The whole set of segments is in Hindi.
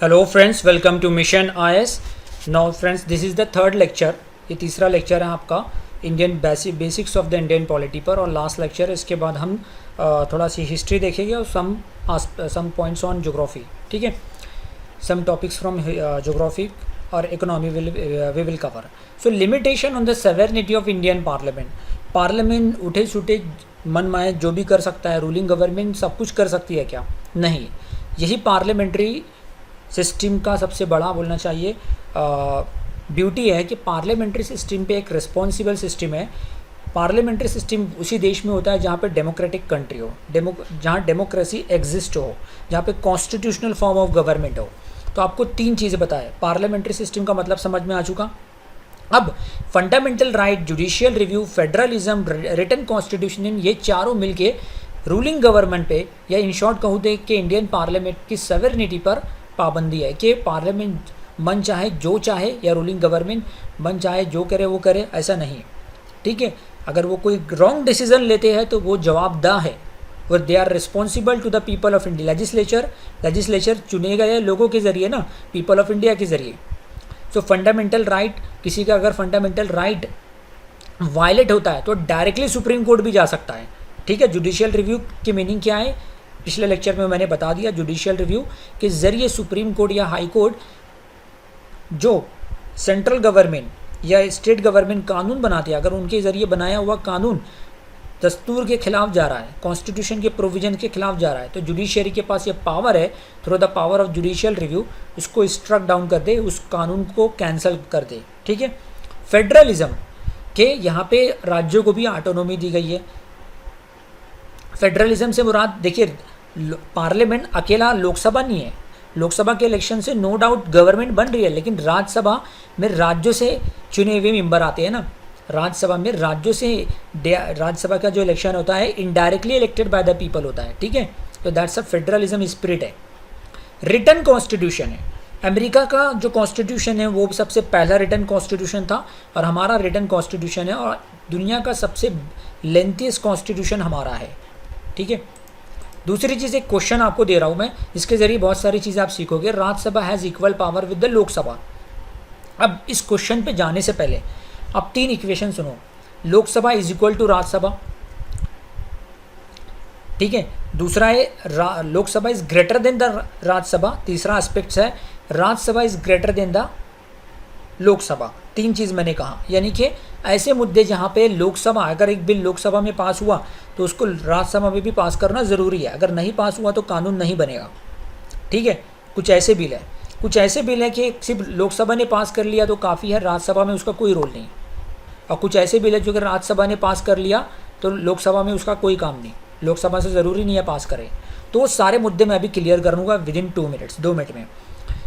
Hello friends, welcome to mission IAS. Now friends, this is the third lecture. ये तीसरा लेक्चर है आपका Indian basics of the Indian polity पर, और लास्ट लेक्चर है। इसके बाद हम थोड़ा सी हिस्ट्री देखेंगे और सम पॉइंट्स ऑन ज्योग्राफी। ठीक है, सम टॉपिक्स फ्रॉम ज्योग्राफी और economy we will cover. So limitation on the severity of Indian parliament उठे छूटे मन माए जो भी कर सकता है। रूलिंग गवर्नमेंट सब कुछ कर सकती है क्या? नहीं। यही पार्लियामेंट्री सिस्टम का सबसे बड़ा बोलना चाहिए ब्यूटी है कि पार्लियामेंट्री सिस्टम पे एक रिस्पॉन्सिबल सिस्टम है। पार्लियामेंट्री सिस्टम उसी देश में होता है जहाँ पे डेमोक्रेटिक कंट्री हो, जहाँ डेमोक्रेसी एग्जिस्ट हो, जहाँ पे कॉन्स्टिट्यूशनल फॉर्म ऑफ गवर्नमेंट हो। तो आपको तीन चीज़ें बताए। पार्लियामेंट्री सिस्टम का मतलब समझ में आ चुका। अब fundamental right, judicial review, federalism, written constitution, ये चारों मिलके रूलिंग गवर्नमेंट पे, या इन शॉर्ट कहूँ तो कि इंडियन पार्लियामेंट की सवेरेनिटी पर पाबंदी है कि पार्लियामेंट मन चाहे जो चाहे, या रूलिंग गवर्नमेंट मन चाहे जो करे वो करे, ऐसा नहीं। ठीक है, अगर वो कोई रॉन्ग डिसीजन लेते हैं तो वो जवाबदाह है, और they are responsible to the people of India. Legislature चुने गए लोगों के जरिए ना, पीपल ऑफ इंडिया के जरिए। सो फंडामेंटल राइट, किसी का अगर फंडामेंटल राइट वायलेट होता है तो डायरेक्टली सुप्रीम कोर्ट भी जा सकता है। ठीक है, जुडिशियल रिव्यू की मीनिंग क्या है पिछले लेक्चर में मैंने बता दिया। जुडिशियल रिव्यू के जरिए सुप्रीम कोर्ट या हाई कोर्ट जो सेंट्रल गवर्नमेंट या स्टेट गवर्नमेंट कानून बनाते हैं, अगर उनके ज़रिए बनाया हुआ कानून दस्तूर के खिलाफ जा रहा है, कॉन्स्टिट्यूशन के प्रोविजन के खिलाफ जा रहा है, तो जुडिशियरी के पास ये पावर है, through the power of judicial review, उसको स्ट्रक डाउन कर दे, उस कानून को कैंसिल कर दे। ठीक है, फेडरलिज्म के यहाँ पे राज्यों को भी ऑटोनॉमी दी गई है। फेडरलिज्म से मुराद देखिए, पार्लियामेंट अकेला लोकसभा नहीं है। लोकसभा के इलेक्शन से नो डाउट गवर्नमेंट बन रही है, लेकिन राज्यसभा में राज्यों से चुने हुए मेंबर आते हैं ना। राज्यसभा में राज्यों से, राज्यसभा का जो इलेक्शन होता है indirectly elected by the people होता है। ठीक है, तो दैट्स अ फेडरलिज्म स्पिरिट है। रिटन कॉन्स्टिट्यूशन है। अमेरिका का जो कॉन्स्टिट्यूशन है वो सबसे पहला रिटन कॉन्स्टिट्यूशन था, और हमारा रिटन कॉन्स्टिट्यूशन है, और दुनिया का सबसे लेंथीएस्ट कॉन्स्टिट्यूशन हमारा है। ठीक है, दूसरी चीज़, एक क्वेश्चन आपको दे रहा हूँ मैं, जिसके जरिए बहुत सारी चीज़ें आप सीखोगे। Rajya Sabha has equal power with the Lok Sabha. अब इस क्वेश्चन पे जाने से पहले आप तीन इक्वेशन सुनो। Lok Sabha is equal to Rajya Sabha. ठीक है, दूसरा है Lok Sabha is greater than the Rajya Sabha. तीसरा एस्पेक्ट है Rajya Sabha is greater than the Lok Sabha. तीन चीज़ मैंने कहा, यानी कि ऐसे मुद्दे जहाँ पे लोकसभा, अगर एक बिल लोकसभा में पास हुआ तो उसको राज्यसभा में भी पास करना ज़रूरी है। अगर नहीं पास हुआ तो कानून नहीं बनेगा। ठीक है, कुछ ऐसे बिल है कि सिर्फ लोकसभा ने पास कर लिया तो काफ़ी है, राज्यसभा में उसका कोई रोल नहीं। और कुछ ऐसे बिल है जो कि राज्यसभा ने पास कर लिया तो लोकसभा में उसका कोई काम नहीं, लोकसभा से ज़रूरी नहीं है पास करें। तो वो सारे मुद्दे मैं अभी क्लियर करूँगा विद इन 2 मिनट में।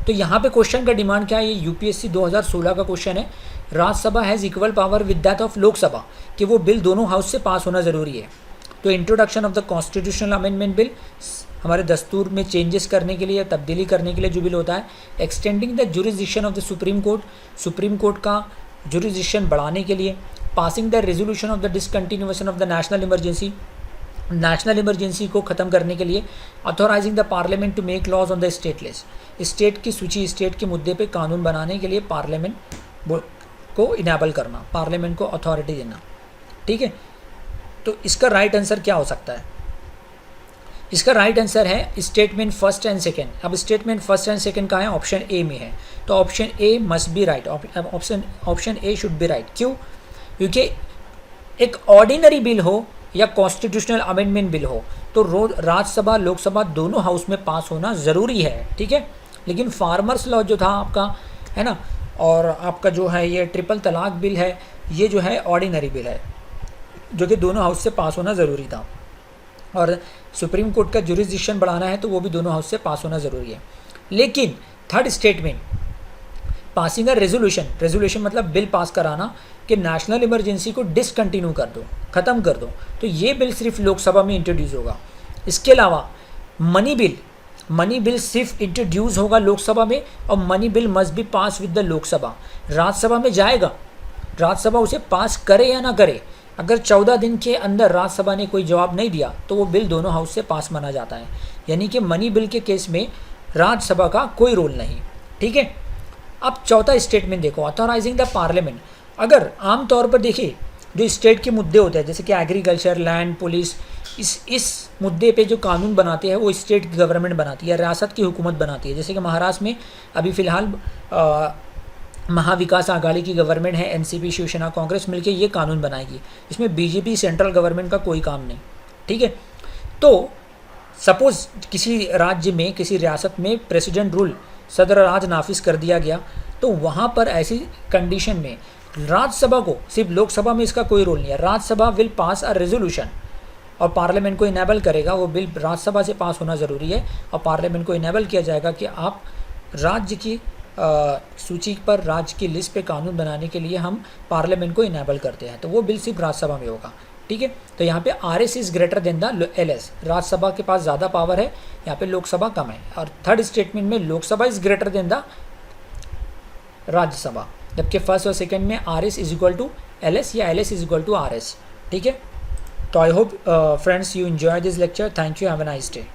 तो यहाँ पे क्वेश्चन का डिमांड क्या है, ये यूपीएससी 2016 का क्वेश्चन है। Rajya Sabha has equal power with that of Lok Sabha, कि वो बिल दोनों हाउस से पास होना ज़रूरी है। तो introduction of the constitutional amendment bill, हमारे दस्तूर में चेंजेस करने के लिए, तब्दीली करने के लिए जो बिल होता है। Extending the jurisdiction of the supreme court का जुरिसडिक्शन बढ़ाने के लिए। Passing the resolution of the discontinuation of the national emergency को ख़त्म करने के लिए। Authorising the parliament to make laws on the state list, state की सूची, स्टेट के मुद्दे पे कानून बनाने के लिए पार्लियामेंट को इनेबल करना, पार्लियामेंट को अथॉरिटी देना। ठीक है, तो इसका राइट आंसर क्या हो सकता है? इसका राइट आंसर है स्टेटमेंट फर्स्ट एंड सेकेंड। अब स्टेटमेंट फर्स्ट एंड सेकेंड का है, ऑप्शन ए में है, तो option A must be right. Option A should be right. क्यों? क्योंकि एक ऑर्डिनरी बिल हो या कॉन्स्टिट्यूशनल अमेंडमेंट बिल हो तो राज्यसभा लोकसभा दोनों हाउस में पास होना ज़रूरी है। ठीक है, लेकिन फार्मर्स लॉ जो था आपका, है ना, और आपका जो है ये ट्रिपल तलाक बिल है, ये जो है ऑर्डिनरी बिल है, जो कि दोनों हाउस से पास होना ज़रूरी था। और सुप्रीम कोर्ट का जुरिसडिक्शन बढ़ाना है तो वो भी दोनों हाउस से पास होना ज़रूरी है। लेकिन third statement, passing a resolution मतलब बिल पास कराना कि नेशनल इमरजेंसी को डिसकंटिन्यू कर दो, ख़त्म कर दो, तो ये बिल सिर्फ लोकसभा में इंट्रोड्यूस होगा। इसके अलावा मनी बिल सिर्फ इंट्रोड्यूस होगा लोकसभा में, और money bill must be pass with the Lok Sabha. Rajya Sabha में जाएगा, राज्यसभा उसे पास करे या ना करे, अगर 14 दिन के अंदर राज्यसभा ने कोई जवाब नहीं दिया तो वो बिल दोनों हाउस से पास माना जाता है। यानी कि मनी बिल के केस में राज्यसभा का कोई रोल नहीं। ठीक है। अब चौथा स्टेटमेंट देखो, ऑथोराइजिंग द पार्लियामेंट। अगर आमतौर पर देखिए जो स्टेट के मुद्दे होते हैं जैसे कि एग्रीकल्चर, लैंड, पुलिस, इस मुद्दे पे जो कानून बनाते हैं वो स्टेट गवर्नमेंट बनाती है, रियासत की हुकूमत बनाती है। जैसे कि महाराष्ट्र में अभी फ़िलहाल महाविकास आघाड़ी की गवर्नमेंट है, एनसीपी, शिवसेना, कांग्रेस मिलकर ये कानून बनाएगी। इसमें बीजेपी सेंट्रल गवर्नमेंट का कोई काम नहीं। ठीक है। तो सपोज़ किसी राज्य में, किसी रियासत में प्रेसिडेंट रूल, सदर राज नाफिज कर दिया गया, तो वहाँ पर ऐसी कंडीशन में राज्यसभा को, सिर्फ लोकसभा में इसका कोई रोल नहीं है, Rajya Sabha will pass a resolution और पार्लियामेंट को इनेबल करेगा। वो बिल राज्यसभा से पास होना ज़रूरी है और पार्लियामेंट को इनेबल किया जाएगा कि आप राज्य की सूची पर, राज्य की लिस्ट पे कानून बनाने के लिए हम पार्लियामेंट को इनेबल करते हैं, तो वो बिल सिर्फ राज्यसभा में होगा। ठीक है। तो यहाँ पे RS is greater than the LS, Rajya Sabha के पास ज़्यादा पावर है, यहाँ पे लोकसभा कम है। और थर्ड स्टेटमेंट में Lok Sabha is greater than the Rajya Sabha, जबकि फर्स्ट और सेकंड में RS is equal to LS या LS is equal to RS। ठीक है। तो I hope friends you enjoy this lecture. Thank you, have a nice day.